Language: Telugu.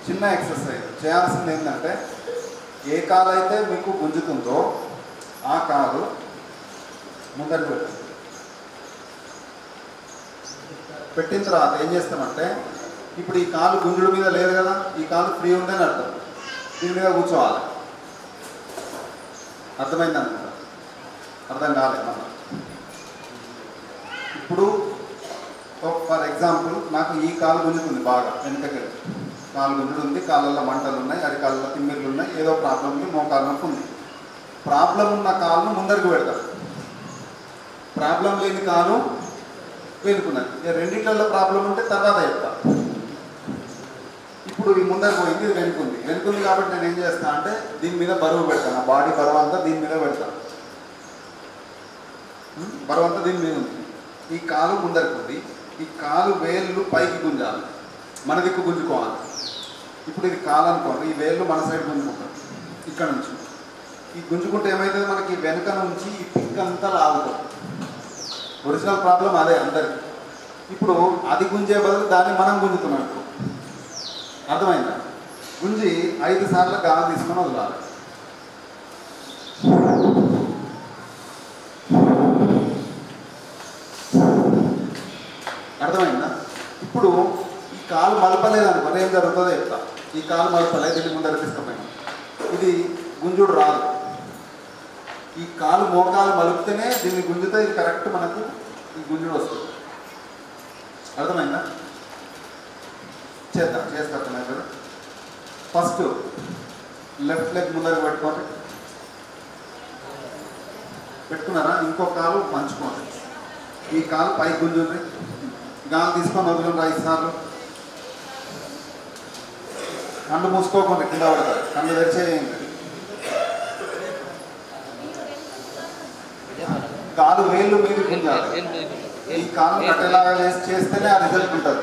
చిన్న ఎక్సర్సైజ్ చేయాల్సింది ఏంటంటే ఏ కాలు అయితే మీకు గుంజుతుందో ఆ కాలు ముందరికి పెట్టండి. పెట్టిన తర్వాత ఏం చేస్తామంటే ఇప్పుడు ఈ కాలు గుంజుడు మీద లేదు కదా, ఈ కాలు ఫ్రీ ఉందని అర్థం. దీని మీద కూర్చోవాలి. అర్థమైంది అనుకుంటా, అర్థం కాలేదు మన. ఇప్పుడు ఫర్ ఎగ్జాంపుల్ నాకు ఈ కాలు గుంజుతుంది బాగా, వెనుకకి కాలు గుంజుడు ఉంది, కాళ్ళల్లో మంటలు ఉన్నాయి, అరికాళ్ళలో తిమ్మిర్లు ఉన్నాయి, ఏదో ప్రాబ్లం ఉంది, మోకాలు నొప్పి ఉంది. ప్రాబ్లం ఉన్న కాలును ముందరికి పెడతారు, ప్రాబ్లం లేని కాలు వెనుకున్నది. రెండిట్లలో ప్రాబ్లం ఉంటే తర్వాత చెప్తా. ఇప్పుడు ఈ ముందరికి పోయింది, ఇది వెనుకుంది కాబట్టి నేను ఏం చేస్తాను అంటే దీని మీద బరువు పెడతాను. బాడీ బరువు అంతా దీని మీద పెడతాను, బరువు అంతా దీని మీద ఉంది. ఈ కాలు ముందరికి ఉంది, ఈ కాలు వేళ్ళు పైకి గుంజాలి, మన దిక్కు గుంజుకోవాలి. ఇప్పుడు ఇది కాలు అనుకోండి, ఈ వేళ్ళు మన సైడ్ గుంజుకుంటాం. ఇక్కడ నుంచి ఈ గుంజుకుంటే ఏమవుతుంది, మనకి వెనుక నుంచి ఈ పిక్ అంతా లాగుతుంది. ఒరిజినల్ ప్రాబ్లం అదే అందరికి. ఇప్పుడు అది గుంజే బదులు దాన్ని మనం గుంజుతున్నాం. ఇప్పుడు అర్థమైందా? గుంజి 5 సార్లు గాలి తీసుకొని వదలాలి. అర్థమైందా? ఇప్పుడు ఈ కాలు మలపలేదు అనుకోని ఏం జరుగుతుందో చెప్తా. ఈ కాలు మలపలేదు, దీన్ని ముందర తీసుకుపోయినా ఇది గుంజుడు రాదు. ఈ కాలు మోకాలు మలుపుతేనే దీన్ని గుంజితే ఇది కరెక్ట్ మనకు ఈ గుంజుడు వస్తుంది. అర్థమైందా? చేస్తా కదా. ఫస్ట్ లెఫ్ట్ లెగ్ ముందరకు పెట్టుకోండి. పెట్టుకున్నారా? ఇంకో కాలు పంచుకోండి. ఈ కాలు పైకి గుంజుంది, గాలి తీసుకొని వదలండి 5 సార్లు. కళ్ళు మూసుకోకుండా కింద పడతారు, కళ్ళు తెరిచేయండి. కాలు వేళ్ళు మీరు గుంజాలి. ఈ కాలు కట్టేలాగా చేస్తేనే ఆ రిజల్ట్ ఉంటుంది.